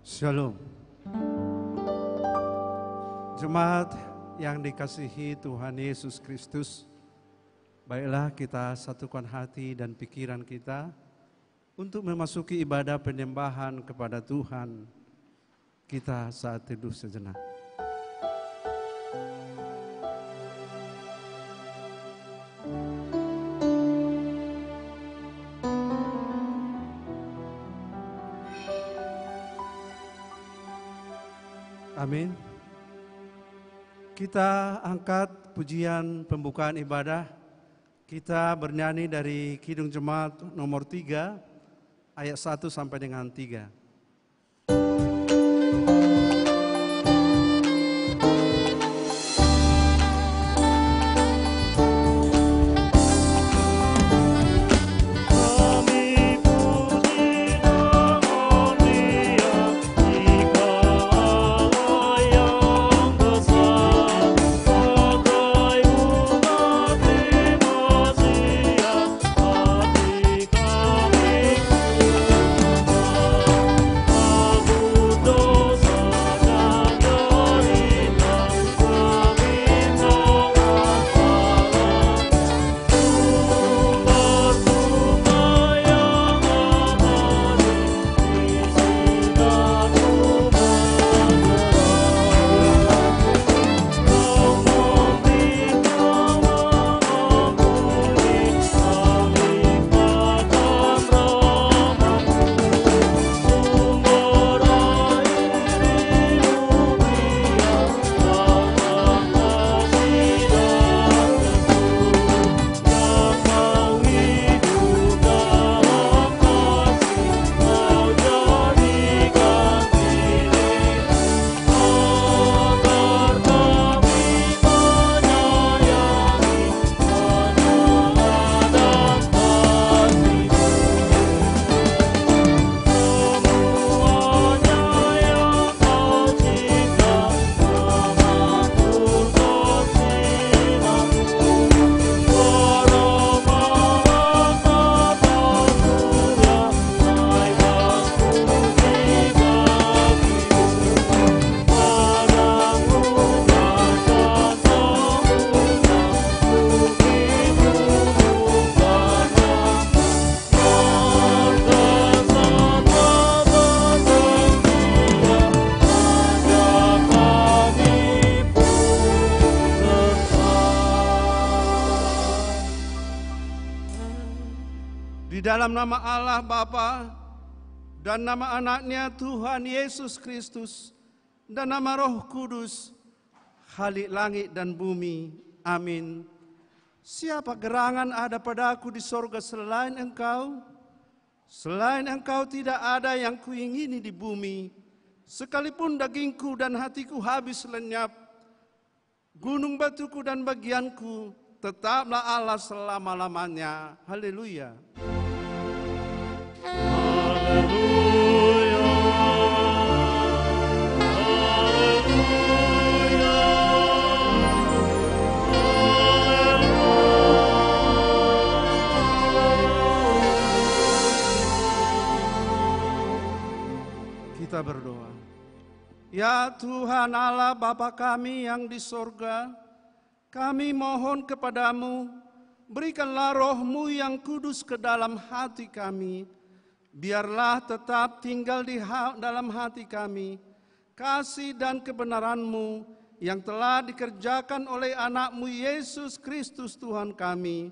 Shalom. Jemaat yang dikasihi Tuhan Yesus Kristus, baiklah kita satukan hati dan pikiran kita untuk memasuki ibadah penyembahan kepada Tuhan. Kita saat teduh sejenak. Amin. Kita angkat pujian pembukaan ibadah. Kita bernyanyi dari Kidung Jemaat nomor 3 ayat 1 sampai dengan 3. Di dalam nama Allah Bapa dan nama anaknya Tuhan Yesus Kristus dan nama Roh Kudus, Khalik langit dan bumi. Amin. Siapa gerangan ada padaku di sorga selain Engkau? Selain Engkau tidak ada yang kuingini di bumi. Sekalipun dagingku dan hatiku habis lenyap, gunung batuku dan bagianku, tetaplah Allah selama-lamanya. Haleluya. Kita berdoa. Ya Tuhan Allah Bapa kami yang di sorga, kami mohon kepadamu, berikanlah roh-Mu yang kudus ke dalam hati kami. Biarlah tetap tinggal di dalam hati kami kasih dan kebenaran-Mu yang telah dikerjakan oleh anak-Mu Yesus Kristus Tuhan kami.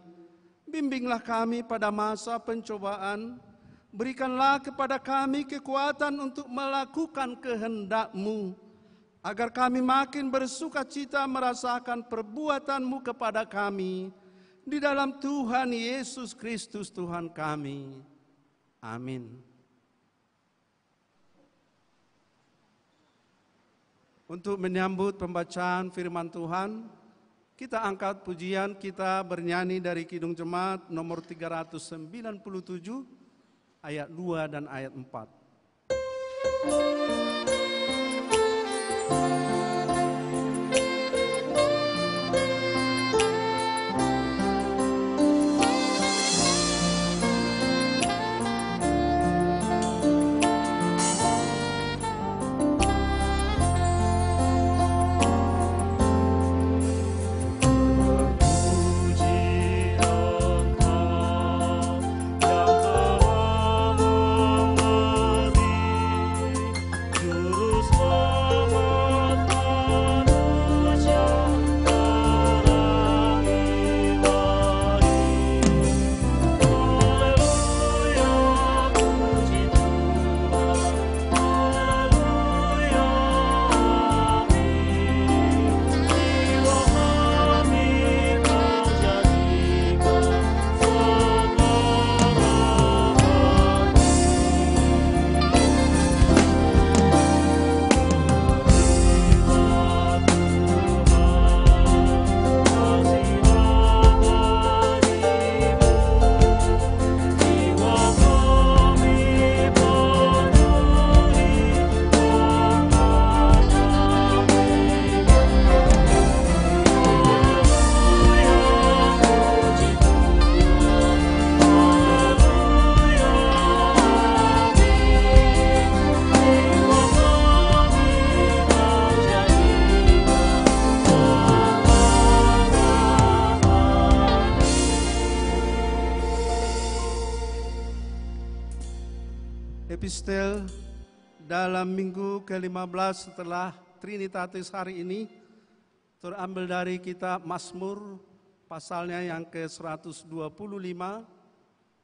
Bimbinglah kami pada masa pencobaan. Berikanlah kepada kami kekuatan untuk melakukan kehendak-Mu, agar kami makin bersuka cita merasakan perbuatan-Mu kepada kami, di dalam Tuhan Yesus Kristus Tuhan kami. Amin. Untuk menyambut pembacaan firman Tuhan, kita angkat pujian, kita bernyanyi dari Kidung Jemaat nomor 397, ayat 2 dan ayat 4. dalam minggu ke-15 setelah Trinitatis hari ini terambil dari kitab Mazmur pasalnya yang ke-125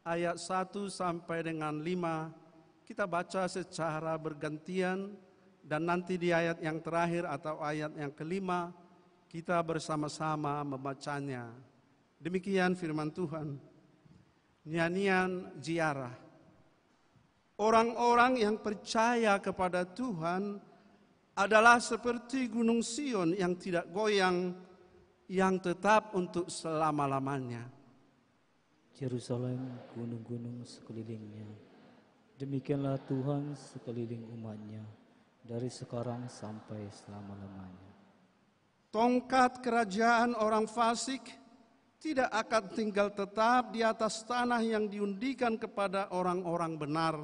ayat 1 sampai dengan 5. Kita baca secara bergantian dan nanti di ayat yang terakhir atau ayat yang ke-5 kita bersama-sama membacanya. Demikian firman Tuhan. Nyanyian ziarah. Orang-orang yang percaya kepada Tuhan adalah seperti gunung Sion yang tidak goyang, yang tetap untuk selama-lamanya. Yerusalem, gunung-gunung sekelilingnya, demikianlah Tuhan sekeliling umatnya, dari sekarang sampai selama-lamanya. Tongkat kerajaan orang fasik tidak akan tinggal tetap di atas tanah yang diundikan kepada orang-orang benar,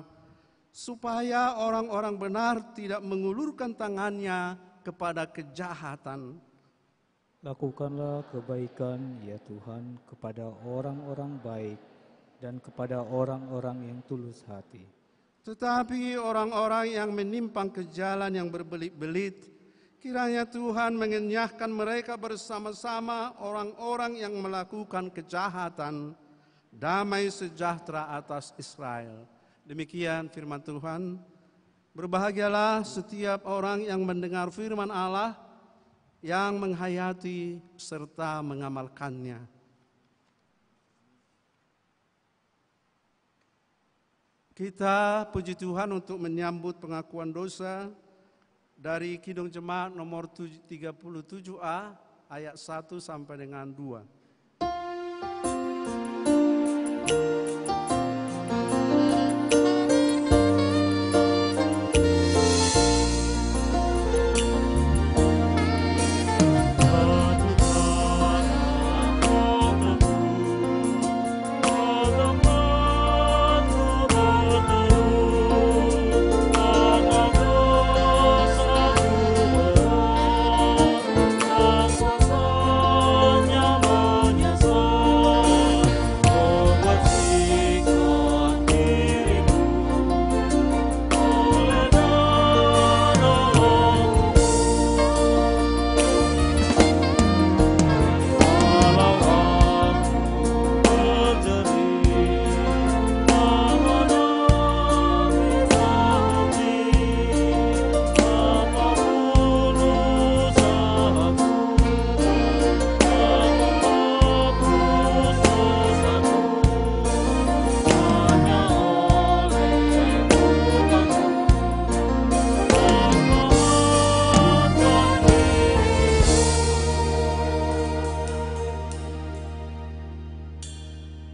supaya orang-orang benar tidak mengulurkan tangannya kepada kejahatan. Lakukanlah kebaikan, ya Tuhan, kepada orang-orang baik dan kepada orang-orang yang tulus hati. Tetapi orang-orang yang menyimpang ke jalan yang berbelit-belit, kiranya Tuhan mengenyahkan mereka bersama-sama orang-orang yang melakukan kejahatan. Damai sejahtera atas Israel. Demikian firman Tuhan. Berbahagialah setiap orang yang mendengar firman Allah, yang menghayati serta mengamalkannya. Kita puji Tuhan untuk menyambut pengakuan dosa dari Kidung Jemaat nomor 37A ayat 1 sampai dengan 2.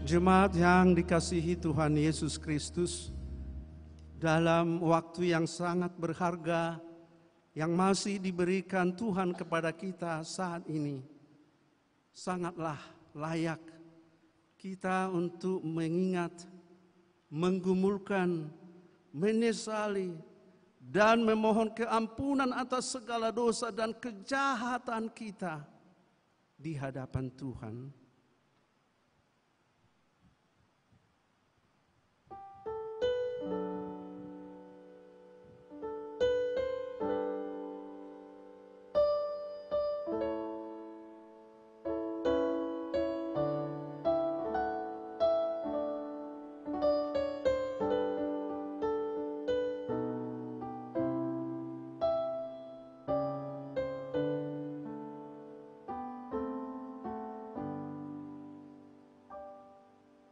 Jemaat yang dikasihi Tuhan Yesus Kristus, dalam waktu yang sangat berharga yang masih diberikan Tuhan kepada kita saat ini, sangatlah layak kita untuk mengingat, menggumulkan, menyesali, dan memohon keampunan atas segala dosa dan kejahatan kita di hadapan Tuhan.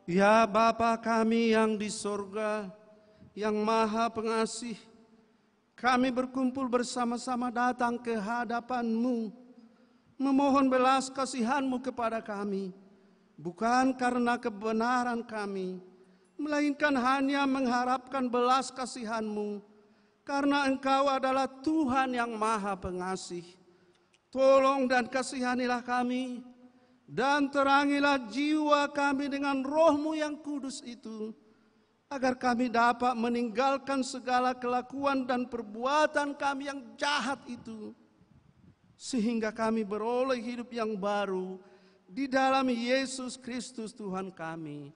Ya Bapa kami yang di sorga, yang maha pengasih, kami berkumpul bersama-sama datang ke hadapan-Mu, memohon belas kasihan-Mu kepada kami, bukan karena kebenaran kami, melainkan hanya mengharapkan belas kasihan-Mu, karena Engkau adalah Tuhan yang maha pengasih. Tolong dan kasihanilah kami, dan terangilah jiwa kami dengan Roh-Mu yang kudus itu, agar kami dapat meninggalkan segala kelakuan dan perbuatan kami yang jahat itu, sehingga kami beroleh hidup yang baru di dalam Yesus Kristus Tuhan kami.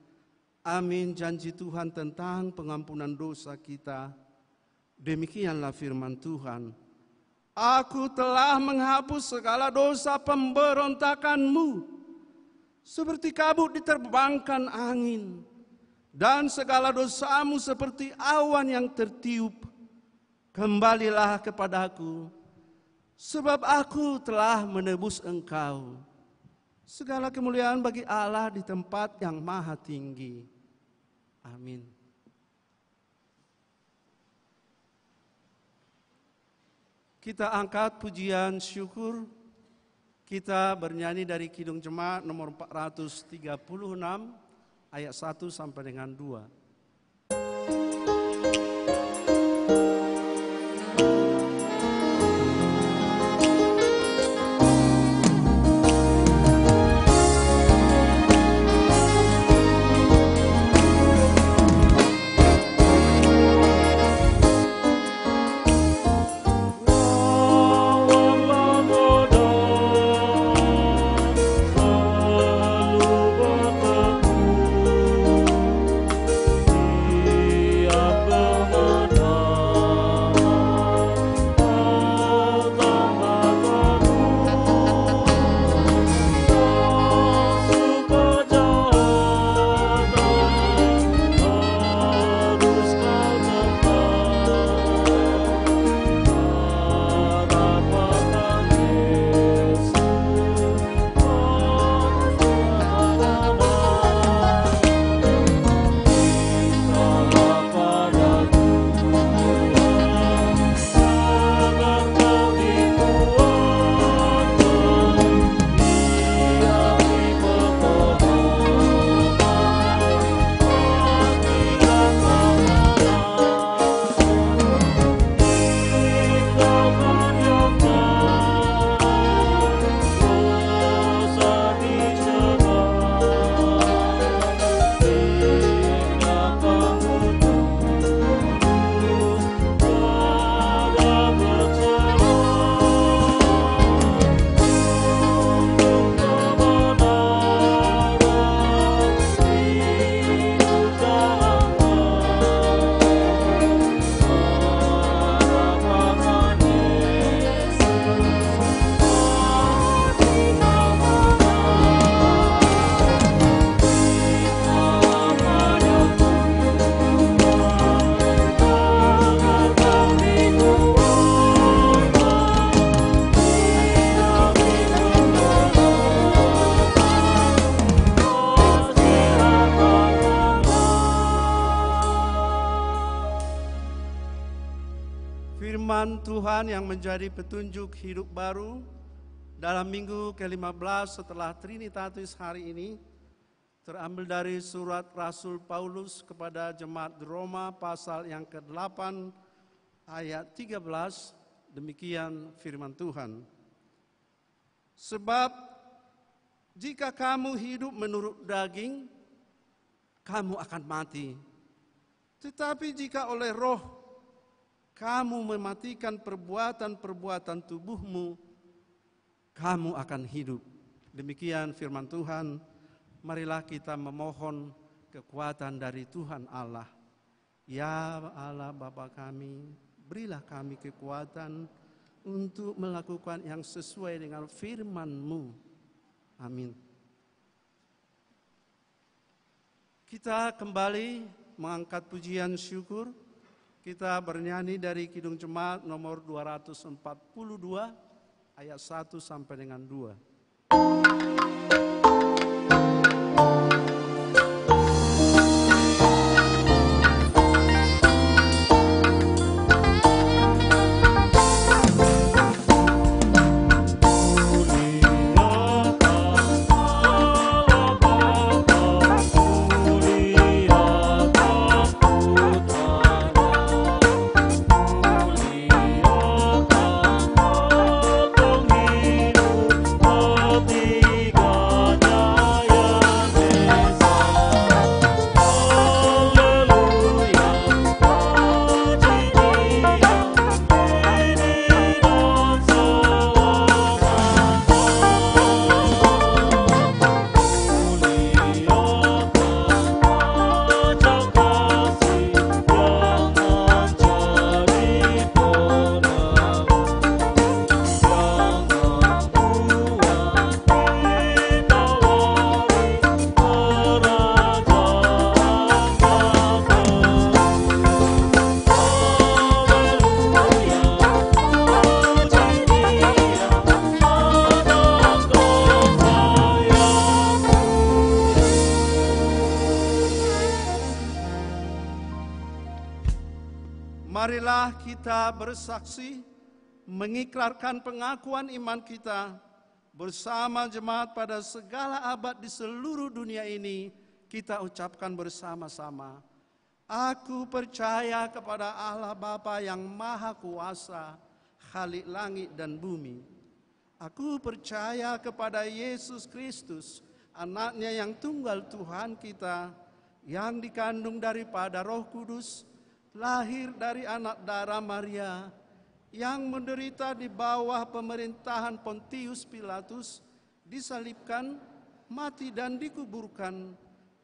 Amin. Janji Tuhan tentang pengampunan dosa kita. Demikianlah firman Tuhan. Aku telah menghapus segala dosa pemberontakanmu, seperti kabut diterbangkan angin, dan segala dosamu seperti awan yang tertiup. Kembalilah kepadaku, sebab aku telah menebus engkau. Segala kemuliaan bagi Allah di tempat yang maha tinggi. Amin. Kita angkat pujian syukur. Kita bernyanyi dari Kidung Jemaat nomor 436 ayat 1 sampai dengan 2. Firman Tuhan yang menjadi petunjuk hidup baru dalam minggu ke-15 setelah Trinitatis hari ini terambil dari surat Rasul Paulus kepada jemaat di Roma pasal yang ke-8 ayat 13. Demikian firman Tuhan. Sebab jika kamu hidup menurut daging, kamu akan mati. Tetapi jika oleh Roh kamu mematikan perbuatan-perbuatan tubuhmu, kamu akan hidup. Demikian firman Tuhan. Marilah kita memohon kekuatan dari Tuhan Allah. Ya Allah Bapa kami, berilah kami kekuatan untuk melakukan yang sesuai dengan firman-Mu. Amin. Kita kembali mengangkat pujian syukur. Kita bernyanyi dari Kidung Jemaat nomor 242 ayat 1 sampai dengan 2. Tiga Marilah kita bersaksi, mengikrarkan pengakuan iman kita bersama jemaat pada segala abad di seluruh dunia ini. Kita ucapkan bersama-sama. Aku percaya kepada Allah Bapa yang Maha Kuasa, Khalik langit dan bumi. Aku percaya kepada Yesus Kristus, anaknya yang tunggal Tuhan kita, yang dikandung daripada Roh Kudus, lahir dari anak darah Maria, yang menderita di bawah pemerintahan Pontius Pilatus, disalibkan, mati dan dikuburkan,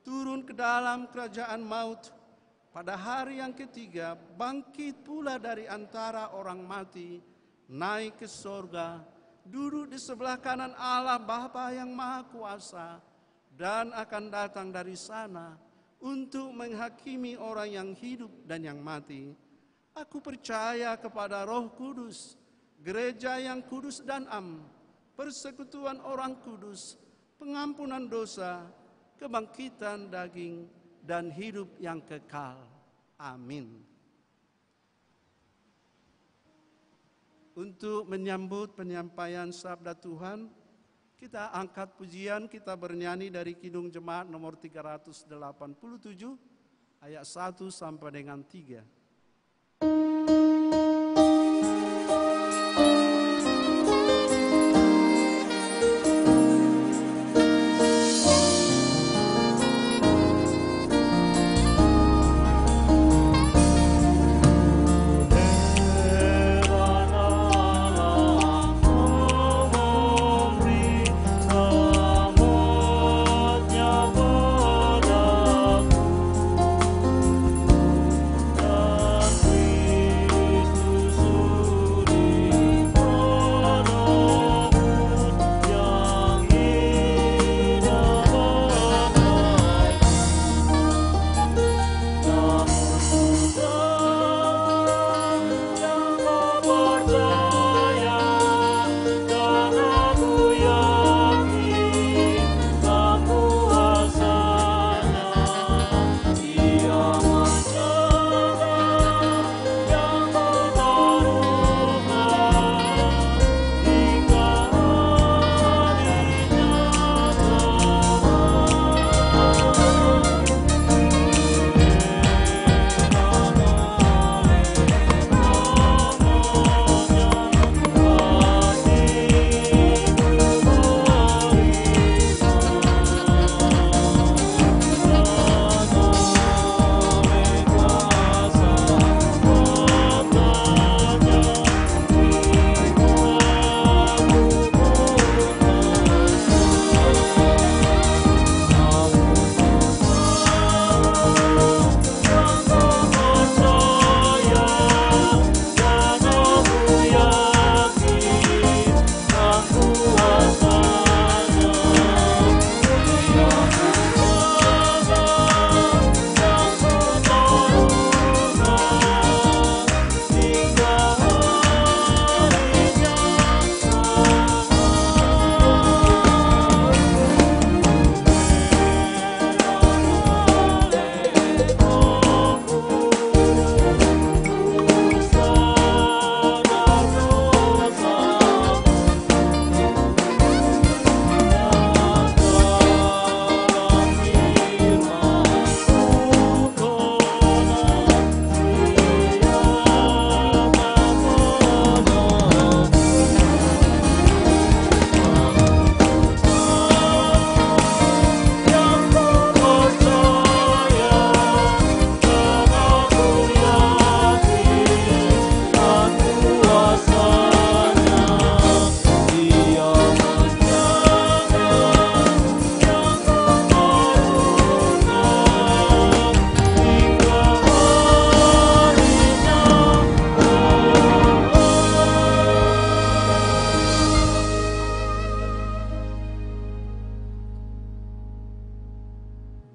turun ke dalam kerajaan maut, pada hari yang ketiga bangkit pula dari antara orang mati, naik ke sorga, duduk di sebelah kanan Allah Bapa yang Maha Kuasa, dan akan datang dari sana untuk menghakimi orang yang hidup dan yang mati. Aku percaya kepada Roh Kudus, gereja yang kudus dan am, persekutuan orang kudus, pengampunan dosa, kebangkitan daging, dan hidup yang kekal. Amin. Untuk menyambut penyampaian sabda Tuhan, kita angkat pujian, kita bernyanyi dari Kidung Jemaat nomor 387, ayat 1 sampai dengan 3.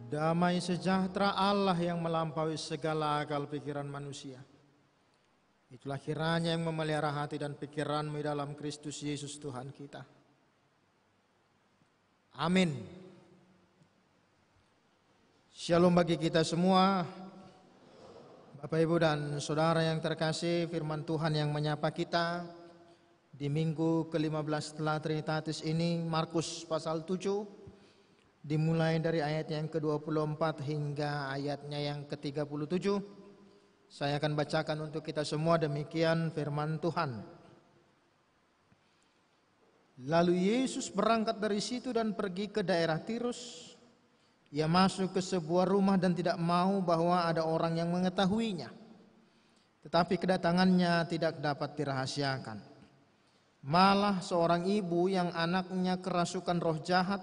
Damai sejahtera Allah yang melampaui segala akal pikiran manusia, itulah kiranya yang memelihara hati dan pikiranmu dalam Kristus Yesus Tuhan kita. Amin. Shalom bagi kita semua. Bapak, Ibu, dan Saudara yang terkasih, firman Tuhan yang menyapa kita di minggu ke-15 setelah Trinitatis ini, Markus pasal 7, dimulai dari ayat yang ke-24 hingga ayatnya yang ke-37. Saya akan bacakan untuk kita semua, demikian firman Tuhan. Lalu Yesus berangkat dari situ dan pergi ke daerah Tirus. Ia masuk ke sebuah rumah dan tidak mau bahwa ada orang yang mengetahuinya. Tetapi kedatangannya tidak dapat dirahasiakan. Malah seorang ibu yang anaknya kerasukan roh jahat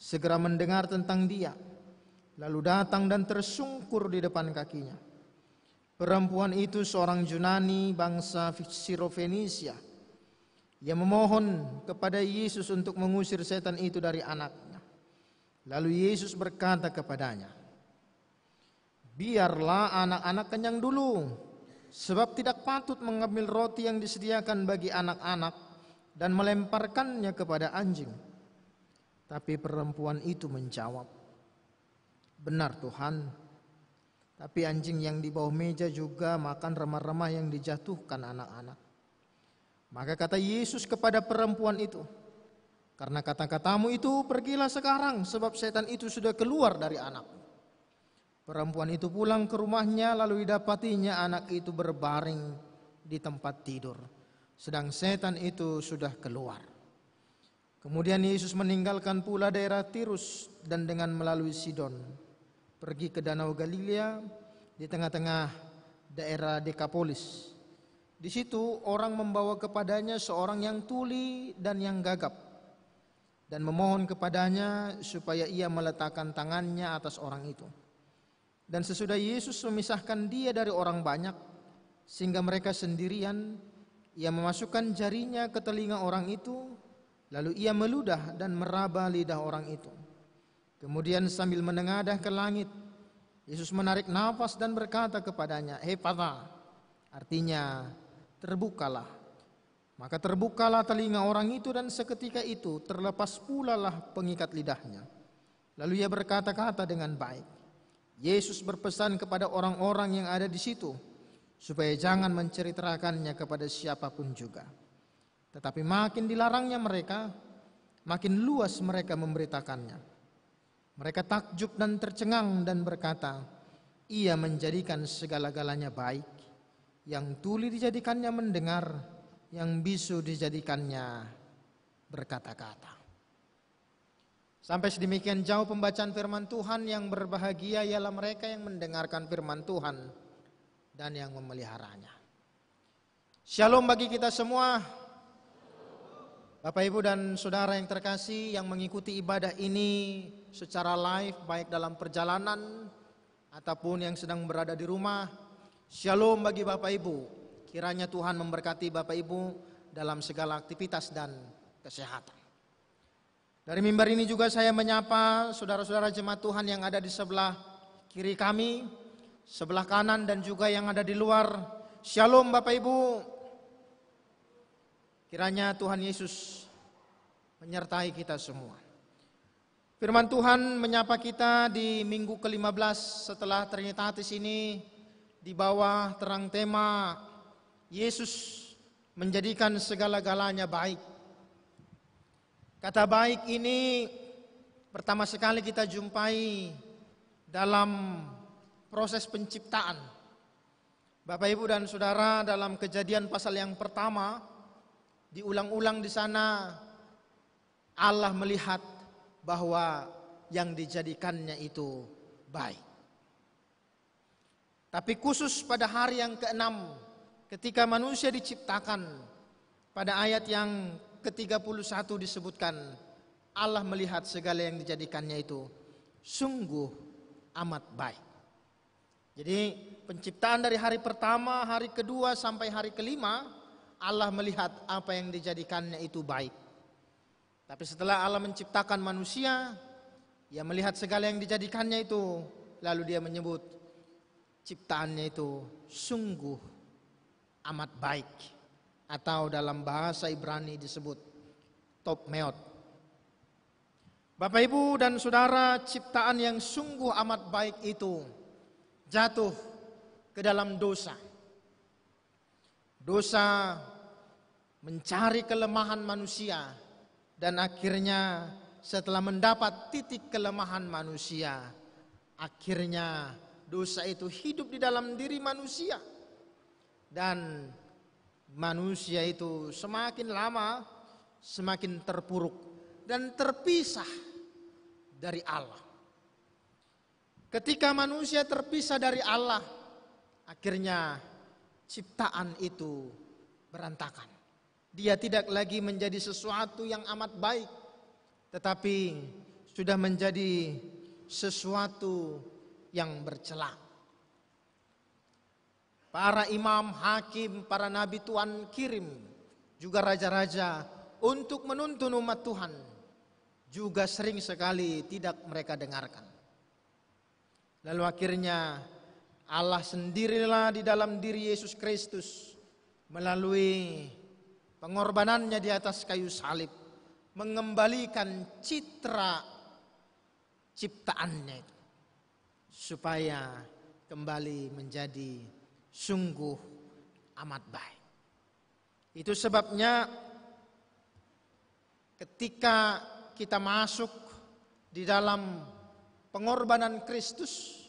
segera mendengar tentang dia, lalu datang dan tersungkur di depan kakinya. Perempuan itu seorang Yunani bangsa Sirofenisia. Ia memohon kepada Yesus untuk mengusir setan itu dari anaknya. Lalu Yesus berkata kepadanya, "Biarlah anak-anak kenyang dulu, sebab tidak patut mengambil roti yang disediakan bagi anak-anak dan melemparkannya kepada anjing." Tapi perempuan itu menjawab, "Benar Tuhan, tapi anjing yang di bawah meja juga makan remah-remah yang dijatuhkan anak-anak." Maka kata Yesus kepada perempuan itu, "Karena kata-katamu itu, pergilah sekarang, sebab setan itu sudah keluar dari anak." Perempuan itu pulang ke rumahnya, lalu didapatinya anak itu berbaring di tempat tidur, sedang setan itu sudah keluar. Kemudian Yesus meninggalkan pula daerah Tirus dan dengan melalui Sidon, pergi ke Danau Galilea di tengah-tengah daerah Dekapolis. Di situ orang membawa kepadanya seorang yang tuli dan yang gagap, dan memohon kepadanya supaya ia meletakkan tangannya atas orang itu. Dan sesudah Yesus memisahkan dia dari orang banyak, sehingga mereka sendirian, ia memasukkan jarinya ke telinga orang itu, lalu ia meludah dan meraba lidah orang itu. Kemudian sambil menengadah ke langit, Yesus menarik nafas dan berkata kepadanya, "Hephatha," artinya terbukalah. Maka terbukalah telinga orang itu dan seketika itu terlepas pula lah pengikat lidahnya. Lalu ia berkata-kata dengan baik. Yesus berpesan kepada orang-orang yang ada di situ supaya jangan menceritakannya kepada siapapun juga. Tetapi makin dilarangnya mereka, makin luas mereka memberitakannya. Mereka takjub dan tercengang dan berkata, "Ia menjadikan segala-galanya baik. Yang tuli dijadikannya mendengar, yang bisu dijadikannya berkata-kata." Sampai sedemikian jauh pembacaan firman Tuhan. Yang berbahagia ialah mereka yang mendengarkan firman Tuhan dan yang memeliharanya. Shalom bagi kita semua. Bapak, Ibu, dan Saudara yang terkasih yang mengikuti ibadah ini secara live, baik dalam perjalanan ataupun yang sedang berada di rumah. Shalom bagi Bapak Ibu. Kiranya Tuhan memberkati Bapak Ibu dalam segala aktivitas dan kesehatan. Dari mimbar ini juga saya menyapa saudara-saudara jemaat Tuhan yang ada di sebelah kiri kami, sebelah kanan, dan juga yang ada di luar. Shalom Bapak Ibu. Kiranya Tuhan Yesus menyertai kita semua. Firman Tuhan menyapa kita di minggu ke-15 setelah Trinitatis ini di bawah terang tema Yesus menjadikan segala-galanya baik. Kata baik ini pertama sekali kita jumpai dalam proses penciptaan. Bapak, Ibu, dan Saudara, dalam Kejadian pasal yang pertama diulang-ulang di sana Allah melihat bahwa yang dijadikannya itu baik. Tapi khusus pada hari yang ke-6 ketika manusia diciptakan, pada ayat yang ke-31 disebutkan Allah melihat segala yang dijadikannya itu sungguh amat baik. Jadi penciptaan dari hari pertama, hari kedua sampai hari kelima, Allah melihat apa yang dijadikannya itu baik. Tapi setelah Allah menciptakan manusia, Ia melihat segala yang dijadikannya itu, lalu Dia menyebut ciptaannya itu sungguh amat baik, atau dalam bahasa Ibrani disebut top meot. Bapak, Ibu, dan Saudara, ciptaan yang sungguh amat baik itu jatuh ke dalam dosa. Dosa mencari kelemahan manusia dan akhirnya setelah mendapat titik kelemahan manusia, akhirnya dosa itu hidup di dalam diri manusia. Dan manusia itu semakin lama semakin terpuruk dan terpisah dari Allah. Ketika manusia terpisah dari Allah, akhirnya ciptaan itu berantakan. Dia tidak lagi menjadi sesuatu yang amat baik, tetapi sudah menjadi sesuatu yang bercela. Para imam, hakim, para nabi Tuhan kirim, juga raja-raja untuk menuntun umat Tuhan, juga sering sekali tidak mereka dengarkan. Lalu akhirnya Allah sendirilah di dalam diri Yesus Kristus melalui pengorbanannya di atas kayu salib mengembalikan citra ciptaannya itu supaya kembali menjadi sungguh amat baik. Itu sebabnya ketika kita masuk di dalam pengorbanan Kristus,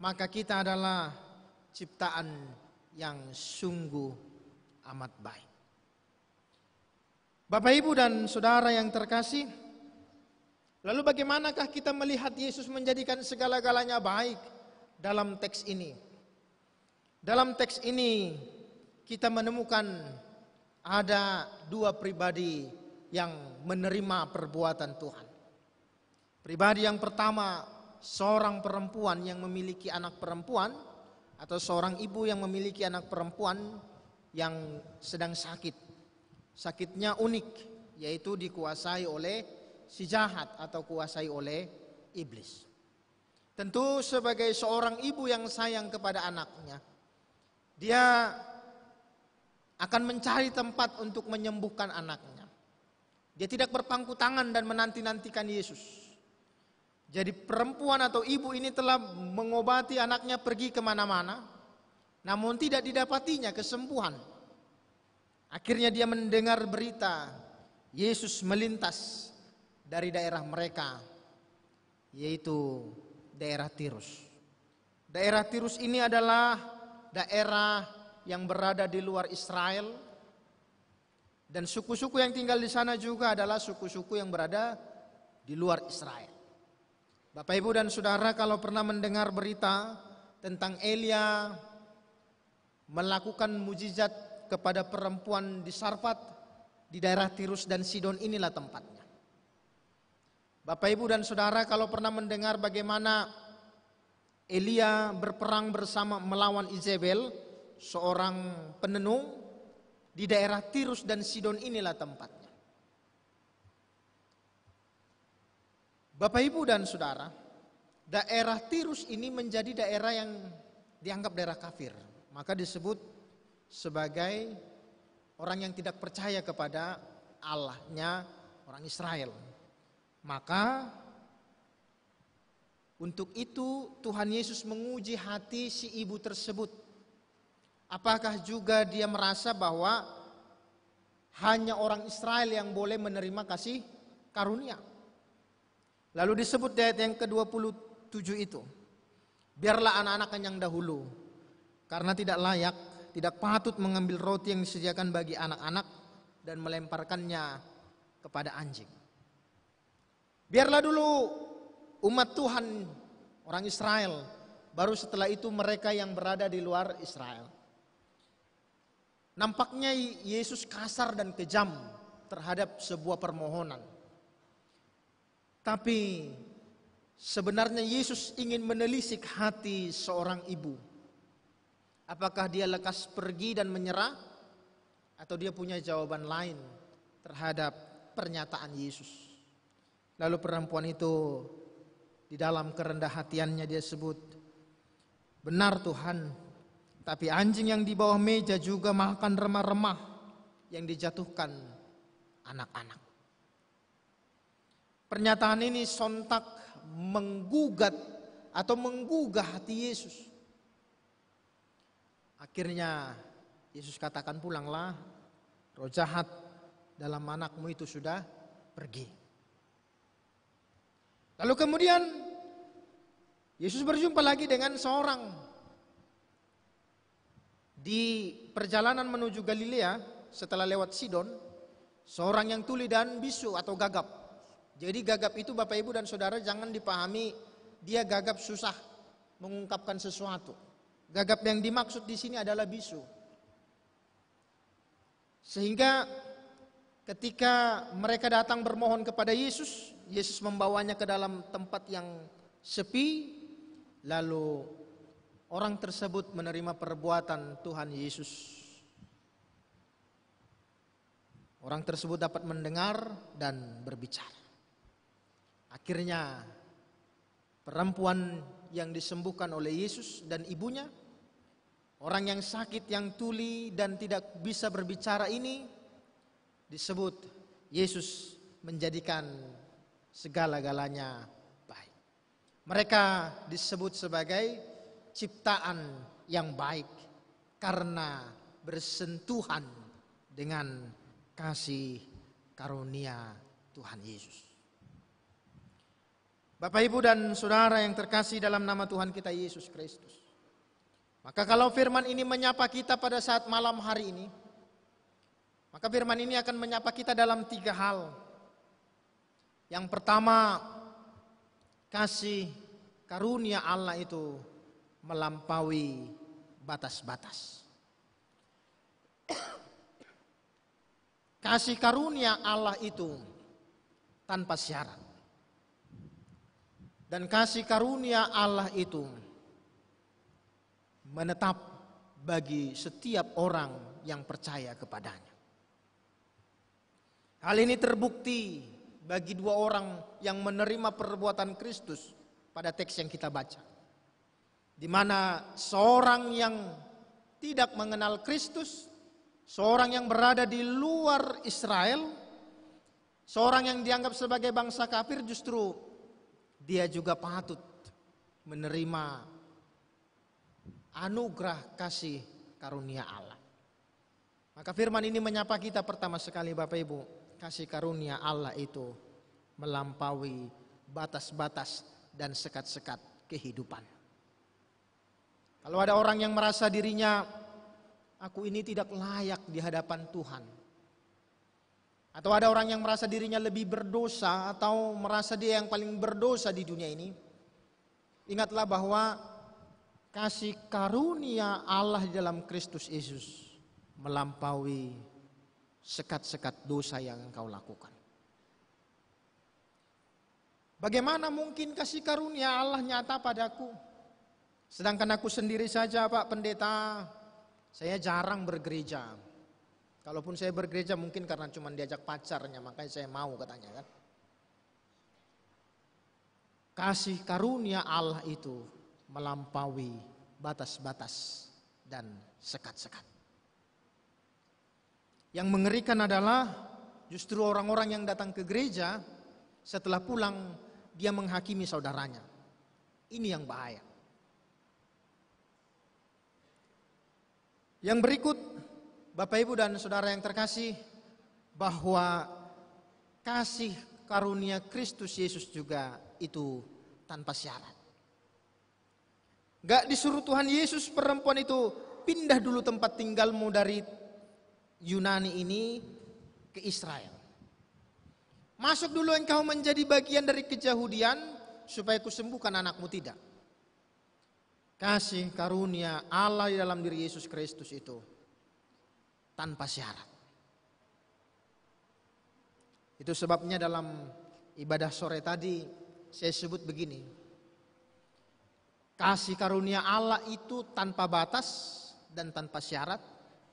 maka kita adalah ciptaan yang sungguh amat baik. Bapak, Ibu, dan Saudara yang terkasih, lalu bagaimanakah kita melihat Yesus menjadikan segala-galanya baik dalam teks ini? Dalam teks ini kita menemukan ada dua pribadi yang menerima perbuatan Tuhan. Pribadi yang pertama, seorang perempuan yang memiliki anak perempuan atau seorang ibu yang memiliki anak perempuan yang sedang sakit. Sakitnya unik, yaitu dikuasai oleh si jahat atau kuasai oleh iblis. Tentu sebagai seorang ibu yang sayang kepada anaknya, dia akan mencari tempat untuk menyembuhkan anaknya. Dia tidak berpangku tangan dan menanti-nantikan Yesus. Jadi perempuan atau ibu ini telah mengobati anaknya pergi kemana-mana, namun tidak didapatinya kesembuhan. Akhirnya dia mendengar berita Yesus melintas dari daerah mereka, yaitu daerah Tirus. Daerah Tirus ini adalah daerah yang berada di luar Israel, dan suku-suku yang tinggal di sana juga adalah suku-suku yang berada di luar Israel. Bapak, Ibu, dan Saudara, kalau pernah mendengar berita tentang Elia melakukan mujizat kepada perempuan di Sarfat, di daerah Tirus dan Sidon, inilah tempatnya. Bapak, Ibu, dan Saudara, kalau pernah mendengar bagaimana Elia berperang bersama melawan Izebel, seorang penenung, di daerah Tirus dan Sidon, inilah tempatnya. Bapak, Ibu, dan Saudara, daerah Tirus ini menjadi daerah yang dianggap daerah kafir. Maka disebut sebagai orang yang tidak percaya kepada Allahnya orang Israel. Maka untuk itu Tuhan Yesus menguji hati si ibu tersebut. Apakah juga dia merasa bahwa hanya orang Israel yang boleh menerima kasih karunia? Lalu disebut di ayat yang ke-27 itu, biarlah anak-anak yang dahulu, karena tidak layak, tidak patut mengambil roti yang disediakan bagi anak-anak dan melemparkannya kepada anjing. Biarlah dulu umat Tuhan, orang Israel, baru setelah itu mereka yang berada di luar Israel. Nampaknya Yesus kasar dan kejam terhadap sebuah permohonan. Tapi sebenarnya Yesus ingin menelisik hati seorang ibu. Apakah dia lekas pergi dan menyerah, atau dia punya jawaban lain terhadap pernyataan Yesus. Lalu perempuan itu di dalam kerendah hatiannya dia sebut, benar Tuhan, tapi anjing yang di bawah meja juga makan remah-remah yang dijatuhkan anak-anak. Pernyataan ini sontak menggugat atau menggugah hati Yesus. Akhirnya Yesus katakan, pulanglah, roh jahat dalam anakmu itu sudah pergi. Lalu kemudian Yesus berjumpa lagi dengan seorang di perjalanan menuju Galilea setelah lewat Sidon, seorang yang tuli dan bisu atau gagap. Jadi gagap itu Bapak Ibu dan Saudara jangan dipahami dia gagap susah mengungkapkan sesuatu. Gagap yang dimaksud di sini adalah bisu. Sehingga ketika mereka datang bermohon kepada Yesus, Yesus membawanya ke dalam tempat yang sepi, lalu orang tersebut menerima perbuatan Tuhan Yesus. Orang tersebut dapat mendengar dan berbicara. Akhirnya perempuan yang disembuhkan oleh Yesus dan ibunya, orang yang sakit, yang tuli dan tidak bisa berbicara ini, disebut Yesus menjadikan segala-galanya baik. Mereka disebut sebagai ciptaan yang baik karena bersentuhan dengan kasih karunia Tuhan Yesus. Bapak, Ibu, dan Saudara yang terkasih dalam nama Tuhan kita Yesus Kristus. Maka kalau firman ini menyapa kita pada saat malam hari ini, maka firman ini akan menyapa kita dalam 3 hal. Yang pertama, kasih karunia Allah itu melampaui batas-batas. Kasih karunia Allah itu tanpa syarat. Dan kasih karunia Allah itu menetap bagi setiap orang yang percaya kepadanya. Hal ini terbukti bagi 2 orang yang menerima perbuatan Kristus pada teks yang kita baca. Di mana seorang yang tidak mengenal Kristus, seorang yang berada di luar Israel, seorang yang dianggap sebagai bangsa kafir, justru dia juga patut menerima anugerah kasih karunia Allah. Maka firman ini menyapa kita pertama sekali Bapak Ibu, kasih karunia Allah itu melampaui batas-batas dan sekat-sekat kehidupan. Kalau ada orang yang merasa dirinya, aku ini tidak layak di hadapan Tuhan. Atau ada orang yang merasa dirinya lebih berdosa atau merasa dia yang paling berdosa di dunia ini. Ingatlah bahwa kasih karunia Allah di dalam Kristus Yesus melampaui sekat-sekat dosa yang engkau lakukan. Bagaimana mungkin kasih karunia Allah nyata padaku? Sedangkan aku sendiri saja, Pak Pendeta, saya jarang bergereja. Kalaupun saya bergereja mungkin karena cuma diajak pacarnya, makanya saya mau katanya kan. Kasih karunia Allah itu melampaui batas-batas dan sekat-sekat. Yang mengerikan adalah justru orang-orang yang datang ke gereja setelah pulang dia menghakimi saudaranya. Ini yang bahaya. Yang berikut, Bapak, Ibu, dan Saudara yang terkasih, bahwa kasih karunia Kristus Yesus juga itu tanpa syarat. Gak disuruh Tuhan Yesus perempuan itu pindah dulu tempat tinggalmu dari Yunani ini ke Israel. Masuk dulu engkau menjadi bagian dari keyahudian supaya kusembuhkan anakmu, tidak. Kasih karunia Allah di dalam diri Yesus Kristus itu tanpa syarat. Itu sebabnya dalam ibadah sore tadi saya sebut begini. Kasih karunia Allah itu tanpa batas dan tanpa syarat,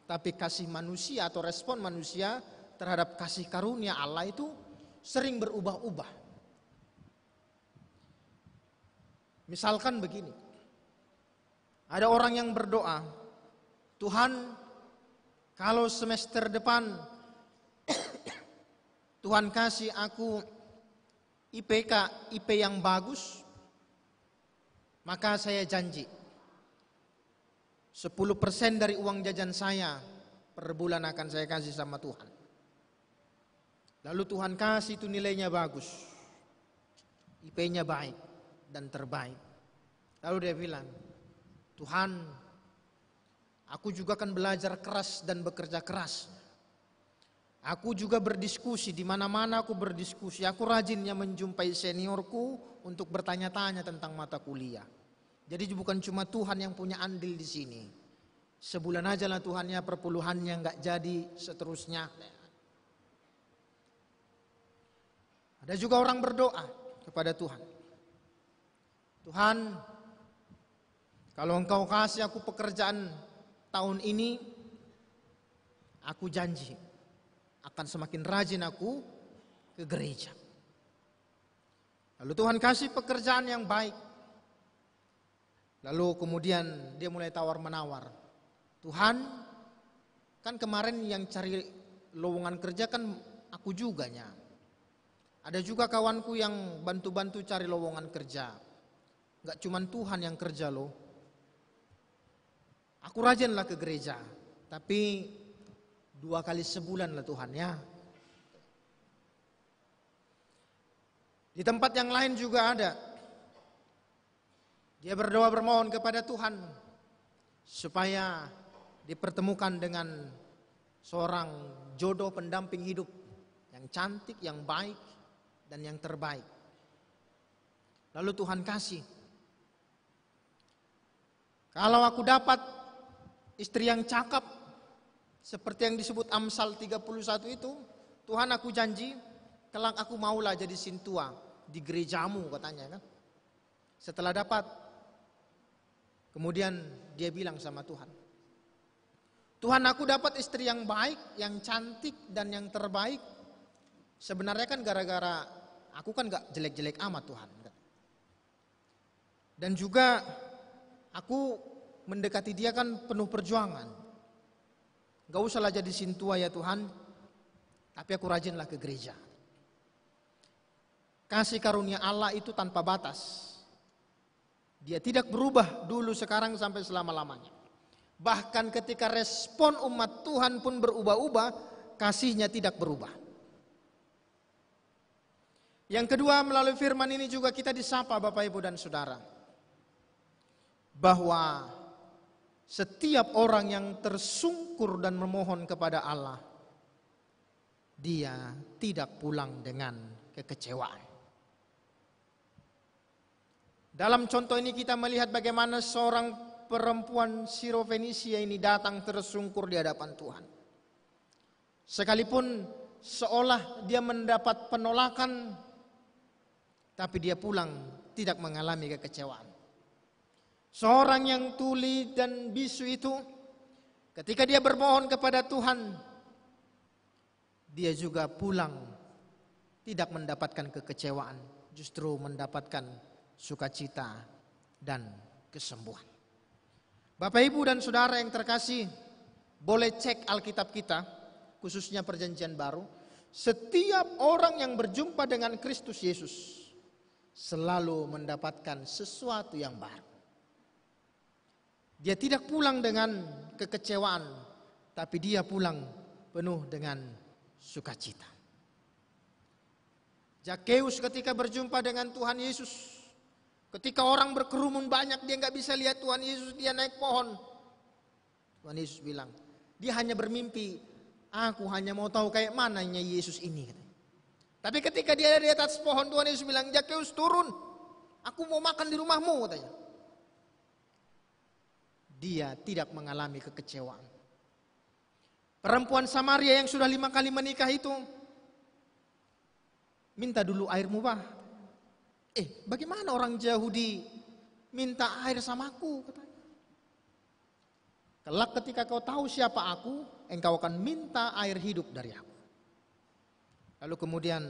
tapi kasih manusia atau respon manusia terhadap kasih karunia Allah itu sering berubah-ubah. Misalkan begini. Ada orang yang berdoa, Tuhan, kalau semester depan Tuhan kasih aku IP yang bagus, maka saya janji 10% dari uang jajan saya per bulan akan saya kasih sama Tuhan. Lalu Tuhan kasih itu nilainya bagus, IP-nya baik dan terbaik. Lalu dia bilang, Tuhan, aku juga akan belajar keras dan bekerja keras. Aku juga berdiskusi, di mana-mana aku berdiskusi. Aku rajinnya menjumpai seniorku untuk bertanya-tanya tentang mata kuliah. Jadi bukan cuma Tuhan yang punya andil di sini. Sebulan aja lah Tuhannya, perpuluhannya nggak jadi, seterusnya. Ada juga orang berdoa kepada Tuhan. Tuhan, kalau Engkau kasih aku pekerjaan tahun ini, aku janji akan semakin rajin aku ke gereja. Lalu Tuhan kasih pekerjaan yang baik. Lalu kemudian dia mulai tawar-menawar. Tuhan, kan kemarin yang cari lowongan kerja kan aku juga nya. Ada juga kawanku yang bantu-bantu cari lowongan kerja. Gak cuman Tuhan yang kerja loh. Aku rajinlah ke gereja, tapi 2 kali sebulan lah Tuhan ya. Di tempat yang lain juga ada. Dia berdoa bermohon kepada Tuhan supaya dipertemukan dengan seorang jodoh pendamping hidup yang cantik, yang baik, dan yang terbaik. Lalu Tuhan kasih. Kalau aku dapat istri yang cakep, seperti yang disebut Amsal 31 itu, Tuhan aku janji, kelak aku maulah jadi sintua di gerejamu katanya kan. Setelah dapat, kemudian dia bilang sama Tuhan, Tuhan aku dapat istri yang baik, yang cantik dan yang terbaik. Sebenarnya kan gara-gara aku kan gak jelek-jelek amat Tuhan. Dan juga aku mendekati dia kan penuh perjuangan. Gak usahlah jadi sintua ya Tuhan, tapi aku rajinlah ke gereja. Kasih karunia Allah itu tanpa batas. Dia tidak berubah dulu, sekarang, sampai selama-lamanya. Bahkan ketika respon umat Tuhan pun berubah-ubah, kasihnya tidak berubah. Yang kedua, melalui firman ini juga kita disapa Bapak Ibu dan Saudara, bahwa setiap orang yang tersungkur dan memohon kepada Allah, dia tidak pulang dengan kekecewaan. Dalam contoh ini kita melihat bagaimana seorang perempuan Sirofenisia ini datang tersungkur di hadapan Tuhan. Sekalipun seolah dia mendapat penolakan, tapi dia pulang tidak mengalami kekecewaan. Seorang yang tuli dan bisu itu, ketika dia bermohon kepada Tuhan, dia juga pulang tidak mendapatkan kekecewaan, justru mendapatkan sukacita dan kesembuhan. Bapak Ibu dan Saudara yang terkasih, boleh cek Alkitab kita, khususnya Perjanjian Baru. Setiap orang yang berjumpa dengan Kristus Yesus selalu mendapatkan sesuatu yang baru. Dia tidak pulang dengan kekecewaan, tapi dia pulang penuh dengan sukacita. Zakheus ketika berjumpa dengan Tuhan Yesus, ketika orang berkerumun banyak, dia nggak bisa lihat Tuhan Yesus, dia naik pohon. Tuhan Yesus bilang, dia hanya bermimpi, aku hanya mau tahu kayak mananya Yesus ini. Tapi ketika dia di atas pohon, Tuhan Yesus bilang, Zakheus turun, aku mau makan di rumahmu katanya. Dia tidak mengalami kekecewaan. Perempuan Samaria yang sudah 5 kali menikah itu, minta dulu airmu bah. Bagaimana orang Yahudi minta air sama aku? Katanya. Kelak ketika kau tahu siapa aku, engkau akan minta air hidup dari aku. Lalu kemudian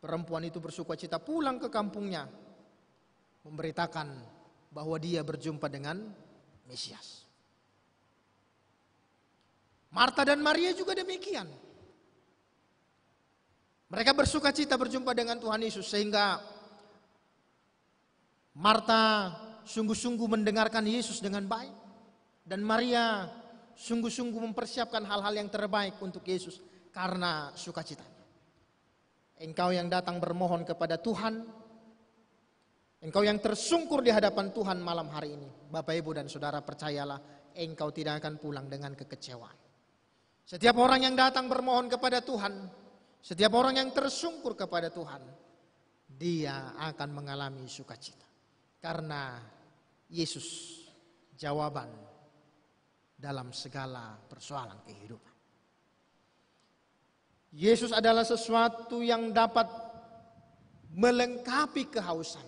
perempuan itu bersukacita pulang ke kampungnya, memberitakan bahwa dia berjumpa dengan Mesias. Marta dan Maria juga demikian. Mereka bersukacita berjumpa dengan Tuhan Yesus, sehingga Marta sungguh-sungguh mendengarkan Yesus dengan baik. Dan Maria sungguh-sungguh mempersiapkan hal-hal yang terbaik untuk Yesus karena sukacitanya. Engkau yang datang bermohon kepada Tuhan, engkau yang tersungkur di hadapan Tuhan malam hari ini, Bapak, Ibu, dan Saudara, percayalah, engkau tidak akan pulang dengan kekecewaan. Setiap orang yang datang bermohon kepada Tuhan, setiap orang yang tersungkur kepada Tuhan, dia akan mengalami sukacita. Karena Yesus jawaban dalam segala persoalan kehidupan. Yesus adalah sesuatu yang dapat melengkapi kehausan.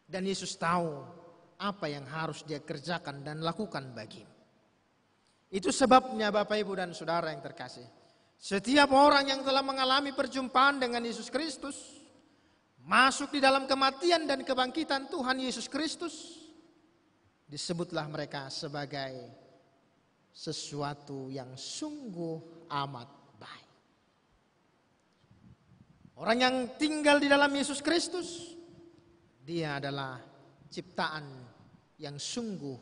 Dan Yesus tahu apa yang harus dia kerjakan dan lakukan bagimu. Itu sebabnya Bapak, Ibu, dan Saudara yang terkasih, setiap orang yang telah mengalami perjumpaan dengan Yesus Kristus, masuk di dalam kematian dan kebangkitan Tuhan Yesus Kristus, disebutlah mereka sebagai sesuatu yang sungguh amat baik. Orang yang tinggal di dalam Yesus Kristus, dia adalah ciptaan yang sungguh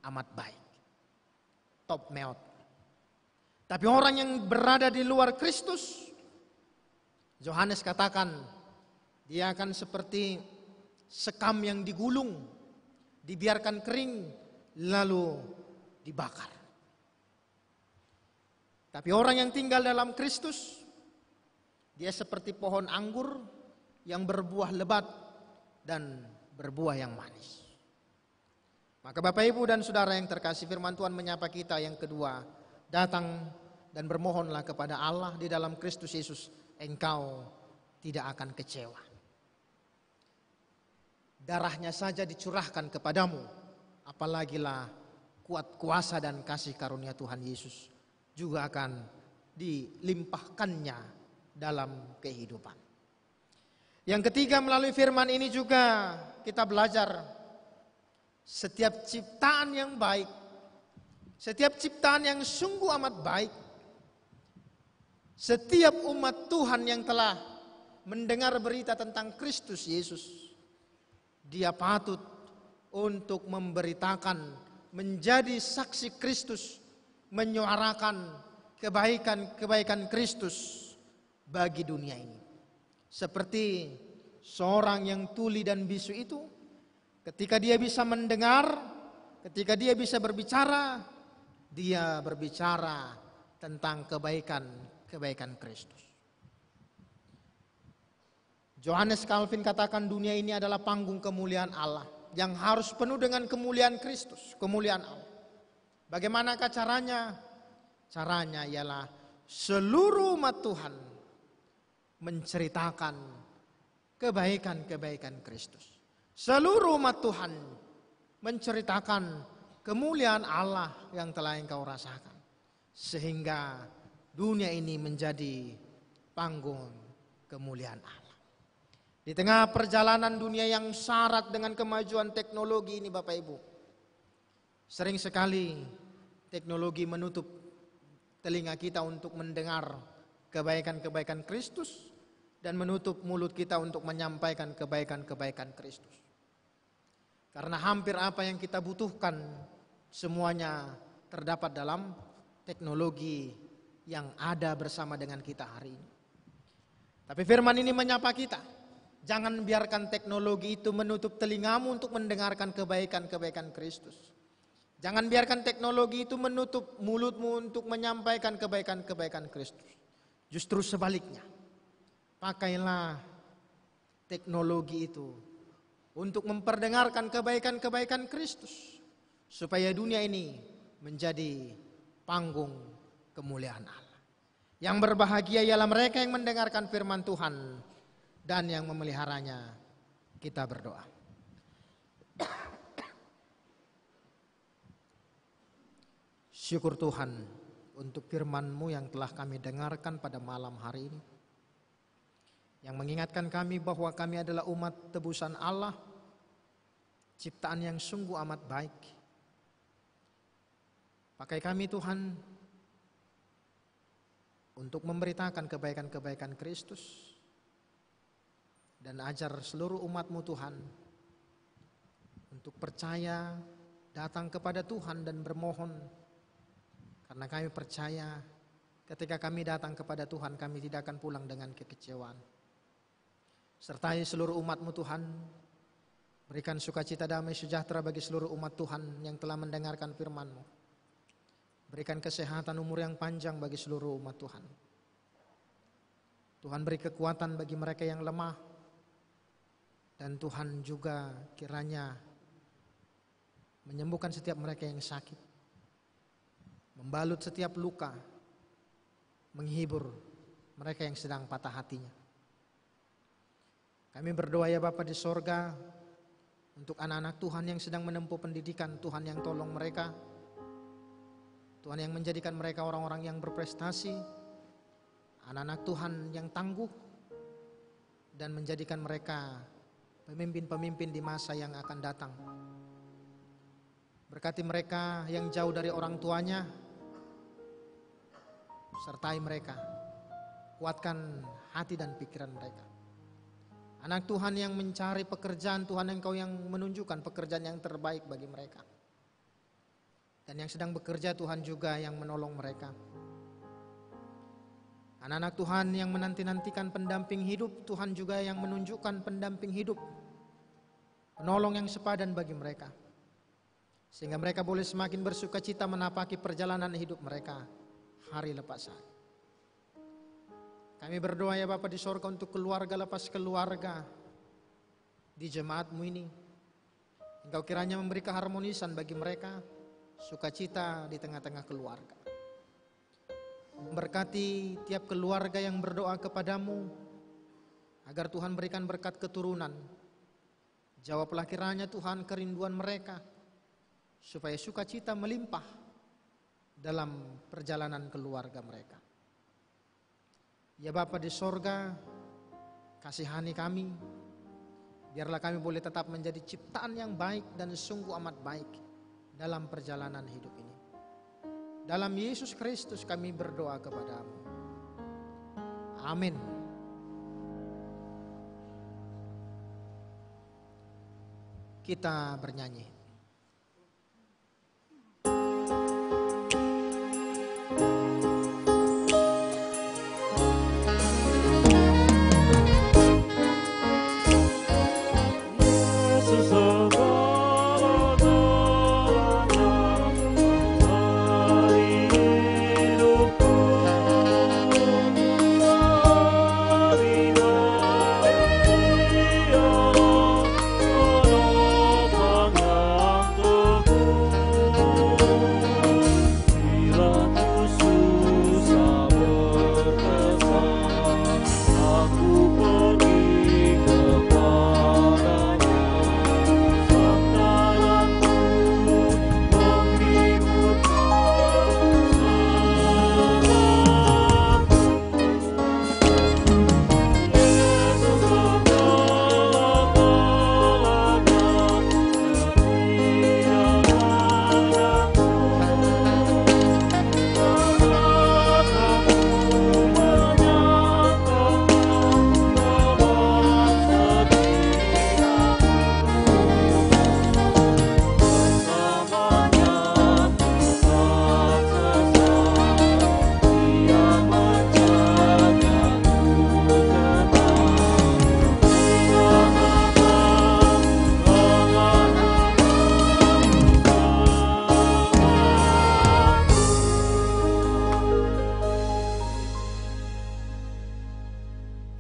amat baik. Top meot. Tapi orang yang berada di luar Kristus, Yohanes katakan, dia akan seperti sekam yang digulung, dibiarkan kering, lalu dibakar. Tapi orang yang tinggal dalam Kristus, dia seperti pohon anggur yang berbuah lebat dan berbuah yang manis. Maka Bapak, Ibu, dan Saudara yang terkasih, firman Tuhan menyapa kita yang kedua, datang dan bermohonlah kepada Allah di dalam Kristus Yesus, engkau tidak akan kecewa. Darahnya saja dicurahkan kepadamu, apalagilah kuat kuasa dan kasih karunia Tuhan Yesus juga akan dilimpahkannya dalam kehidupan. Yang ketiga, melalui firman ini juga kita belajar setiap ciptaan yang baik, setiap ciptaan yang sungguh amat baik, setiap umat Tuhan yang telah mendengar berita tentang Kristus Yesus, dia patut untuk memberitakan, menjadi saksi Kristus, menyuarakan kebaikan-kebaikan Kristus bagi dunia ini. Seperti seorang yang tuli dan bisu itu, ketika dia bisa mendengar, ketika dia bisa berbicara, dia berbicara tentang kebaikan Kristus. Johannes Calvin katakan dunia ini adalah panggung kemuliaan Allah yang harus penuh dengan kemuliaan Kristus, kemuliaan Allah. Bagaimanakah caranya? Caranya ialah seluruh umat Tuhan menceritakan kebaikan-kebaikan Kristus. Seluruh umat Tuhan menceritakan kemuliaan Allah yang telah engkau rasakan. Sehingga dunia ini menjadi panggung kemuliaan Allah. Di tengah perjalanan dunia yang syarat dengan kemajuan teknologi ini Bapak, Ibu, sering sekali teknologi menutup telinga kita untuk mendengar kebaikan-kebaikan Kristus dan menutup mulut kita untuk menyampaikan kebaikan-kebaikan Kristus. Karena hampir apa yang kita butuhkan semuanya terdapat dalam teknologi yang ada bersama dengan kita hari ini. Tapi firman ini menyapa kita, jangan biarkan teknologi itu menutup telingamu untuk mendengarkan kebaikan-kebaikan Kristus. Jangan biarkan teknologi itu menutup mulutmu untuk menyampaikan kebaikan-kebaikan Kristus. Justru sebaliknya, pakailah teknologi itu untuk memperdengarkan kebaikan-kebaikan Kristus, supaya dunia ini menjadi panggung kemuliaan Allah. Yang berbahagia ialah mereka yang mendengarkan firman Tuhan dan yang memeliharanya. Kita berdoa. Syukur Tuhan untuk firman-Mu yang telah kami dengarkan pada malam hari ini, yang mengingatkan kami bahwa kami adalah umat tebusan Allah, ciptaan yang sungguh amat baik. Pakai kami Tuhan untuk memberitakan kebaikan-kebaikan Kristus, dan ajar seluruh umat-Mu Tuhan untuk percaya datang kepada Tuhan dan bermohon, karena kami percaya ketika kami datang kepada Tuhan, kami tidak akan pulang dengan kekecewaan. Sertai seluruh umat-Mu Tuhan, berikan sukacita, damai, sejahtera bagi seluruh umat Tuhan yang telah mendengarkan firman-Mu. Berikan kesehatan, umur yang panjang bagi seluruh umat Tuhan. Tuhan beri kekuatan bagi mereka yang lemah, dan Tuhan juga kiranya menyembuhkan setiap mereka yang sakit, membalut setiap luka, menghibur mereka yang sedang patah hatinya. Kami berdoa ya Bapa di sorga, untuk anak-anak Tuhan yang sedang menempuh pendidikan, Tuhan yang tolong mereka, Tuhan yang menjadikan mereka orang-orang yang berprestasi, anak-anak Tuhan yang tangguh, dan menjadikan mereka pemimpin-pemimpin di masa yang akan datang. Berkati mereka yang jauh dari orang tuanya, sertai mereka, kuatkan hati dan pikiran mereka. Anak Tuhan yang mencari pekerjaan, Tuhan Engkau yang menunjukkan pekerjaan yang terbaik bagi mereka. Dan yang sedang bekerja, Tuhan juga yang menolong mereka. Anak-anak Tuhan yang menanti-nantikan pendamping hidup, Tuhan juga yang menunjukkan pendamping hidup, penolong yang sepadan bagi mereka, sehingga mereka boleh semakin bersuka cita menapaki perjalanan hidup mereka hari lepas hari. Kami berdoa ya Bapa di sorga untuk keluarga lepas keluarga di jemaat-Mu ini. Engkau kiranya memberi keharmonisan bagi mereka, sukacita di tengah-tengah keluarga. Berkati tiap keluarga yang berdoa kepadamu, agar Tuhan berikan berkat keturunan. Jawablah kiranya Tuhan kerinduan mereka, supaya sukacita melimpah dalam perjalanan keluarga mereka. Ya Bapa di sorga, kasihani kami, biarlah kami boleh tetap menjadi ciptaan yang baik dan sungguh amat baik dalam perjalanan hidup ini. Dalam Yesus Kristus kami berdoa kepadamu. Amin. Kita bernyanyi.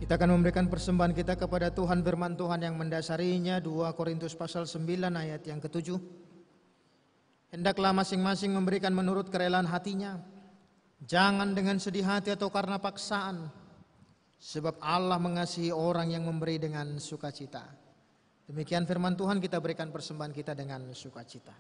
Kita akan memberikan persembahan kita kepada Tuhan, firman Tuhan yang mendasarinya 2 Korintus pasal 9 ayat yang ke-7. Hendaklah masing-masing memberikan menurut kerelaan hatinya, jangan dengan sedih hati atau karena paksaan, sebab Allah mengasihi orang yang memberi dengan sukacita. Demikian firman Tuhan, kita berikan persembahan kita dengan sukacita.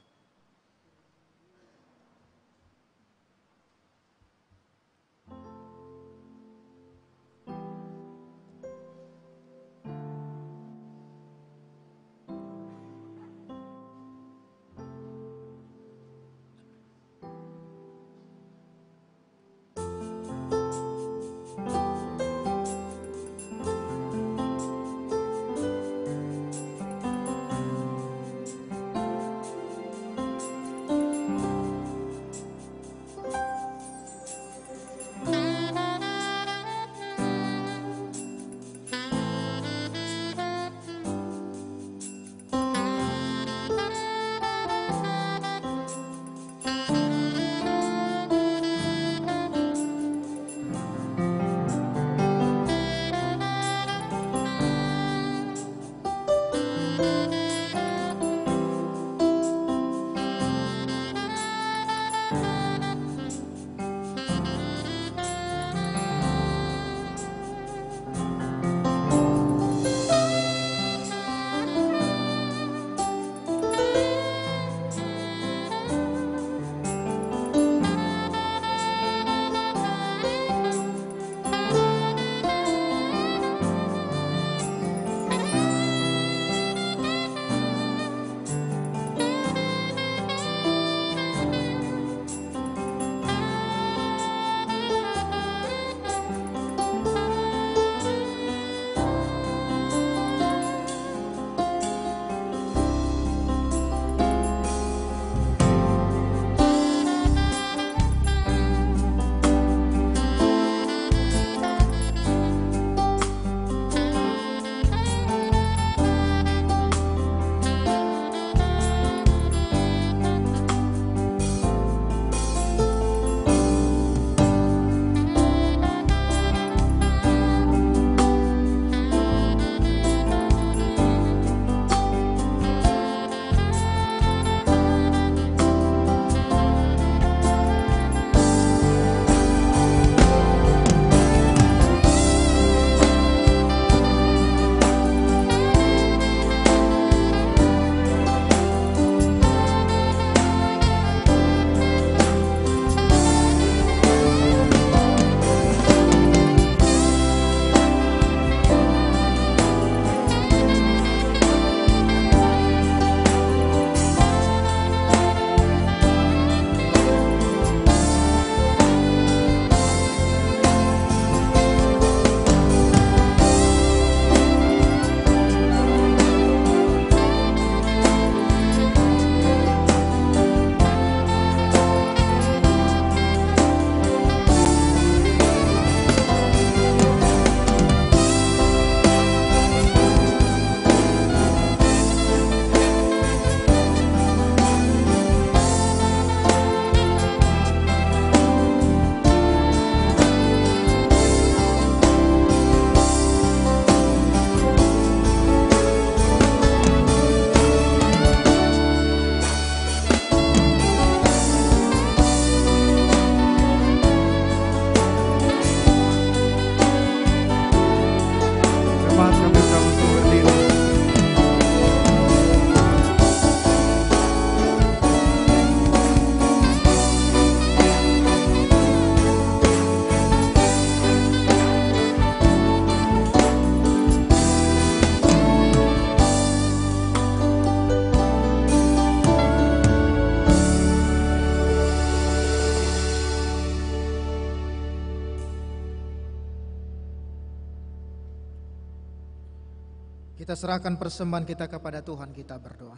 Kita serahkan persembahan kita kepada Tuhan, kita berdoa.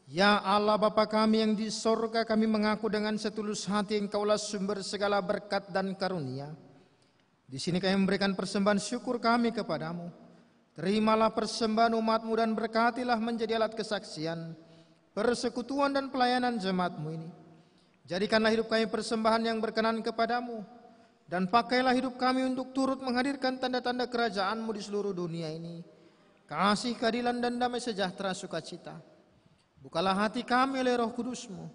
Ya Allah Bapa kami yang di sorga, kami mengaku dengan setulus hati Engkaulah sumber segala berkat dan karunia. Di sini kami memberikan persembahan syukur kami kepadamu. Terimalah persembahan umat-Mu dan berkatilah menjadi alat kesaksian, persekutuan dan pelayanan jemaat-Mu ini. Jadikanlah hidup kami persembahan yang berkenan kepadamu, dan pakailah hidup kami untuk turut menghadirkan tanda-tanda kerajaan-Mu di seluruh dunia ini. Kasih, keadilan, dan damai sejahtera sukacita. Bukalah hati kami oleh Roh Kudus-Mu,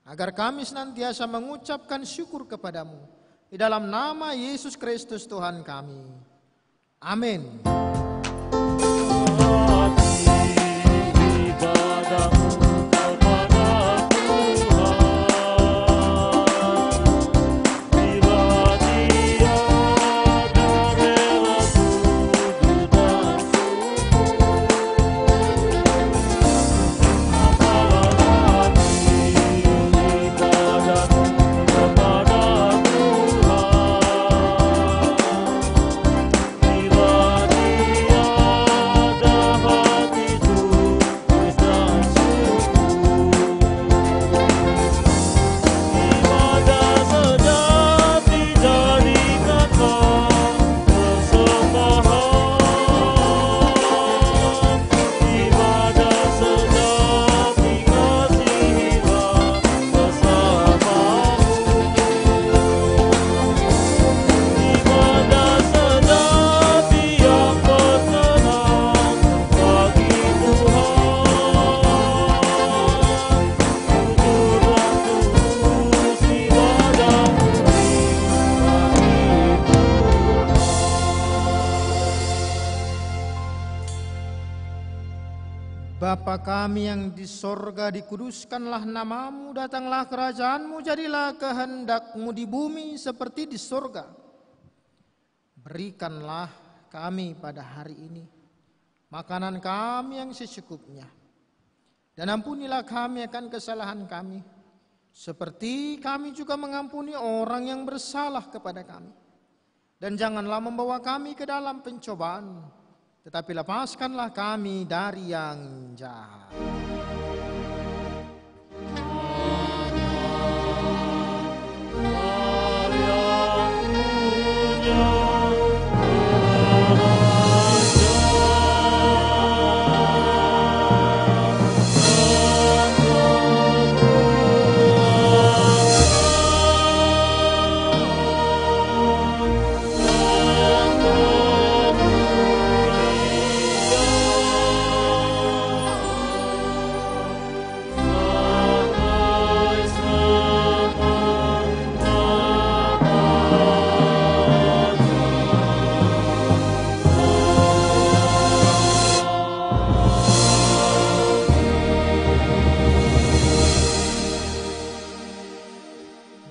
agar kami senantiasa mengucapkan syukur kepadamu. Di dalam nama Yesus Kristus Tuhan kami. Amin. Bapa kami yang di sorga, dikuduskanlah namamu, datanglah kerajaanmu, jadilah kehendak-Mu di bumi seperti di sorga. Berikanlah kami pada hari ini makanan kami yang secukupnya, dan ampunilah kami akan kesalahan kami, seperti kami juga mengampuni orang yang bersalah kepada kami. Dan janganlah membawa kami ke dalam pencobaan, tetapi lepaskanlah kami dari yang jahat.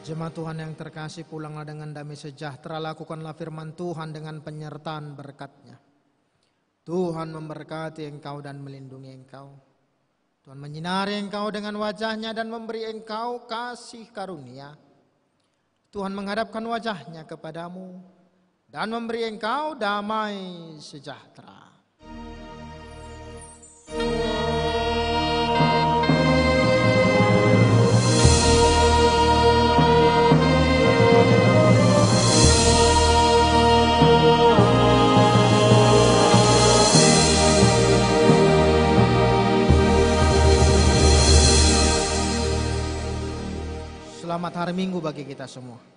Jemaat Tuhan yang terkasih, pulanglah dengan damai sejahtera, lakukanlah firman Tuhan dengan penyertaan berkat-Nya. Tuhan memberkati engkau dan melindungi engkau. Tuhan menyinari engkau dengan wajah-Nya dan memberi engkau kasih karunia. Tuhan menghadapkan wajah-Nya kepadamu dan memberi engkau damai sejahtera. Selamat hari Minggu bagi kita semua.